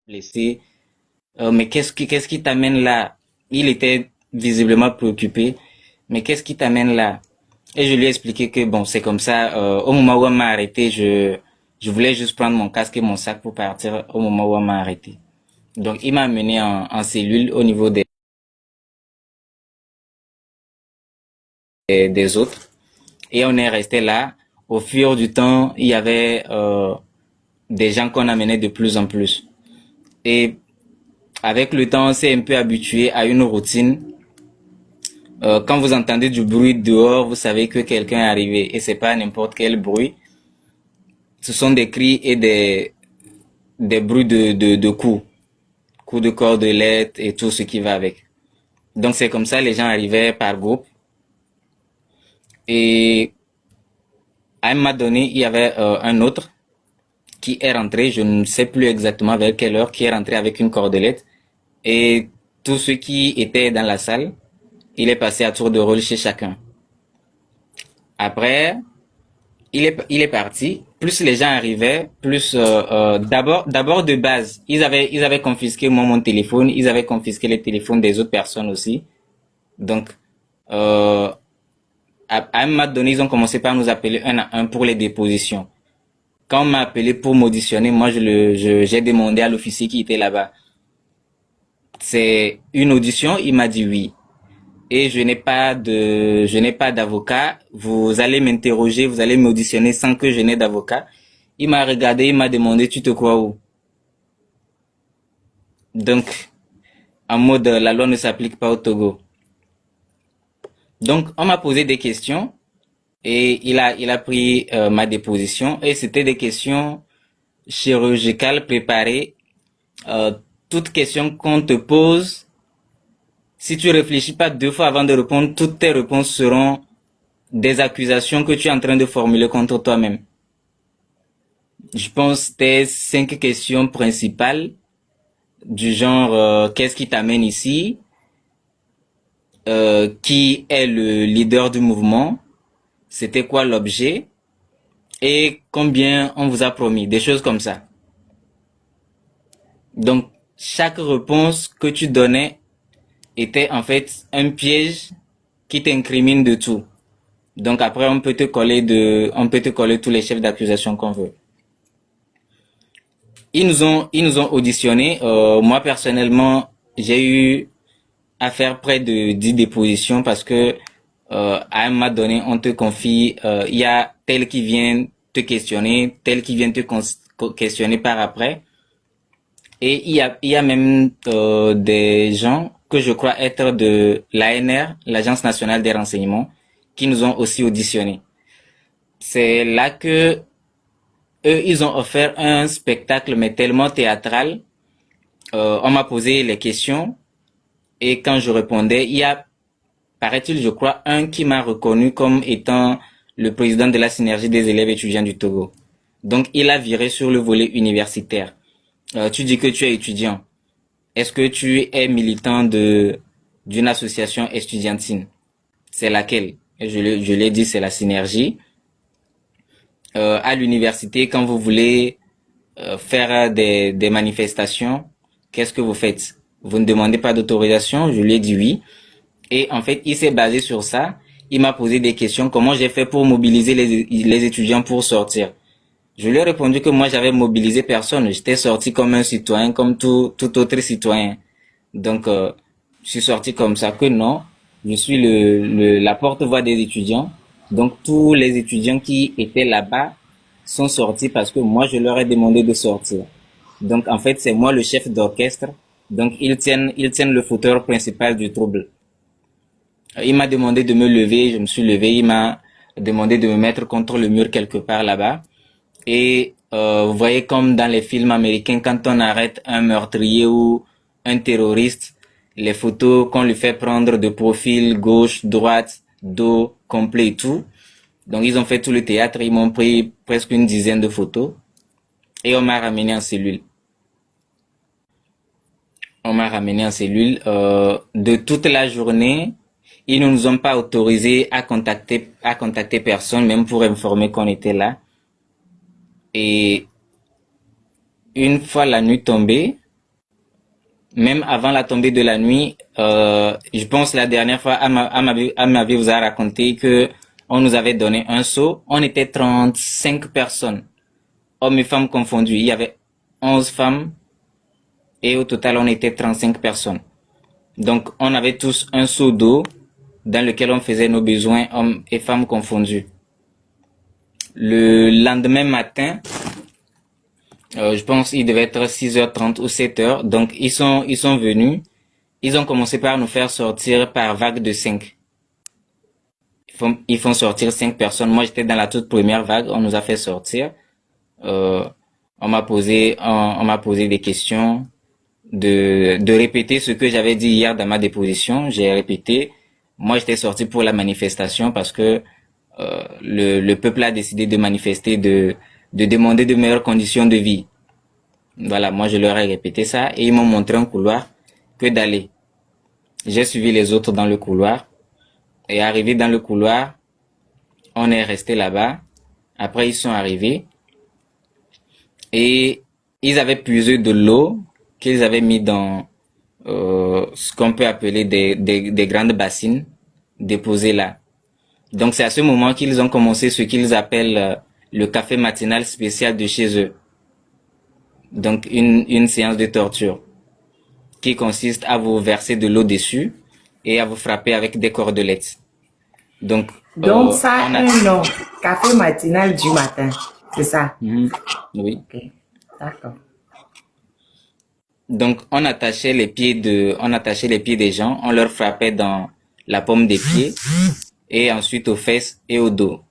blessé. Mais qu'est-ce qui t'amène là? Il était visiblement préoccupé. Mais qu'est-ce qui t'amène là? Et je lui ai expliqué que bon, c'est comme ça. Au moment où on m'a arrêté, je voulais juste prendre mon casque et mon sac pour partir au moment où on m'a arrêté. Donc, il m'a amené en cellule au niveau des autres. Et on est resté là. Au fur du temps, il y avait des gens qu'on amenait de plus en plus. Et avec le temps, on s'est un peu habitué à une routine. Quand vous entendez du bruit dehors, vous savez que quelqu'un est arrivé. Et c'est pas n'importe quel bruit. Ce sont des cris et des bruits de coups. Coups de cordelette et tout ce qui va avec. Donc c'est comme ça, les gens arrivaient par groupe. Et à un moment donné, il y avait un autre qui est rentré, je ne sais plus exactement vers quelle heure, qui est rentré avec une cordelette. Et tous ceux qui étaient dans la salle, il est passé à tour de rôle chez chacun. Après, il est parti. Plus les gens arrivaient, plus d'abord de base, ils avaient confisqué moi mon téléphone, ils avaient confisqué les téléphones des autres personnes aussi. Donc euh, à un moment donné, ils ont commencé par nous appeler un à un pour les dépositions. Quand on m'a appelé pour m'auditionner, moi j'ai demandé à l'officier qui était là-bas. C'est une audition, il m'a dit oui. Et je n'ai pas d'avocat. Vous allez m'interroger, vous allez m'auditionner sans que je n'ai d'avocat. Il m'a regardé, il m'a demandé, tu te crois où? Donc, en mode, la loi ne s'applique pas au Togo. Donc, on m'a posé des questions et il a pris ma déposition et c'était des questions chirurgicales préparées. Euh, Toute question qu'on te pose, si tu réfléchis pas deux fois avant de répondre, toutes tes réponses seront des accusations que tu es en train de formuler contre toi-même. Je pense que c'était cinq questions principales du genre qu'est-ce qui t'amène ici, qui est le leader du mouvement, c'était quoi l'objet et combien on vous a promis, des choses comme ça. Donc chaque réponse que tu donnais était en fait un piège qui t'incrimine de tout. Donc après on peut te coller tous les chefs d'accusation qu'on veut. Ils nous ont auditionné. Moi personnellement, j'ai eu à faire près de 10 dépositions parce que à un moment donné, on te confie, il y a tel qui vient te questionner, tel qui vient te questionner par après. Et il y a même des gens que je crois être de l'ANR, l'Agence nationale des renseignements, qui nous ont aussi auditionnés. C'est là que eux, ils ont offert un spectacle, mais tellement théâtral. On m'a posé les questions et quand je répondais, il y a, paraît-il, je crois, un qui m'a reconnu comme étant le président de la synergie des élèves étudiants du Togo. Donc, il a viré sur le volet universitaire. Tu dis que tu es étudiant. Est-ce que tu es militant d'une association estudiantine? C'est laquelle? Et je l'ai dit, c'est la synergie. À l'université, quand vous voulez faire des manifestations, qu'est-ce que vous faites? Vous ne demandez pas d'autorisation? Je lui ai dit oui. Et en fait, il s'est basé sur ça. Il m'a posé des questions. Comment j'ai fait pour mobiliser les étudiants pour sortir? Je lui ai répondu que moi, j'avais mobilisé personne. J'étais sorti comme un citoyen, comme tout autre citoyen. Donc, je suis sorti comme ça que non. Je suis la porte-voix des étudiants. Donc, tous les étudiants qui étaient là-bas sont sortis parce que moi, je leur ai demandé de sortir. Donc, en fait, c'est moi le chef d'orchestre. Donc, ils tiennent le fauteur principal du trouble. Il m'a demandé de me lever, je me suis levé. Il m'a demandé de me mettre contre le mur quelque part là-bas. Et vous voyez comme dans les films américains, quand on arrête un meurtrier ou un terroriste, les photos qu'on lui fait prendre de profil, gauche, droite, dos, complet et tout. Donc ils ont fait tout le théâtre, ils m'ont pris presque une dizaine de photos et on m'a ramené en cellule. On m'a ramené en cellule de toute la journée. Ils ne nous ont pas autorisé à contacter personne, même pour informer qu'on était là. Et une fois la nuit tombée, même avant la tombée de la nuit, je pense la dernière fois, Amavi vous a raconté que on nous avait donné un seau. On était 35 personnes, hommes et femmes confondus. Il y avait 11 femmes et au total, on était 35 personnes. Donc, on avait tous un seau d'eau dans lequel on faisait nos besoins, hommes et femmes confondus. Le lendemain matin, je pense qu'il devait être 6h30 ou 7h. Donc, ils sont venus. Ils ont commencé par nous faire sortir par vague de 5. Ils font sortir 5 personnes. Moi, j'étais dans la toute première vague. On nous a fait sortir. On m'a posé des questions, de répéter ce que j'avais dit hier dans ma déposition. J'ai répété. Moi, j'étais sorti pour la manifestation parce que le peuple a décidé de manifester, de demander de meilleures conditions de vie. Voilà, moi je leur ai répété ça et ils m'ont montré un couloir que d'aller. J'ai suivi les autres dans le couloir et arrivé dans le couloir, on est resté là-bas. Après ils sont arrivés et ils avaient puisé de l'eau qu'ils avaient mis dans ce qu'on peut appeler des grandes bassines déposées là. Donc c'est à ce moment qu'ils ont commencé ce qu'ils appellent le café matinal spécial de chez eux. Donc une séance de torture qui consiste à vous verser de l'eau dessus et à vous frapper avec des cordelettes. Donc ça a un nom, café matinal du matin, c'est ça? Oui. Okay. D'accord. Donc on attachait les pieds des gens, on leur frappait dans la paume des pieds et ensuite aux fesses et au dos.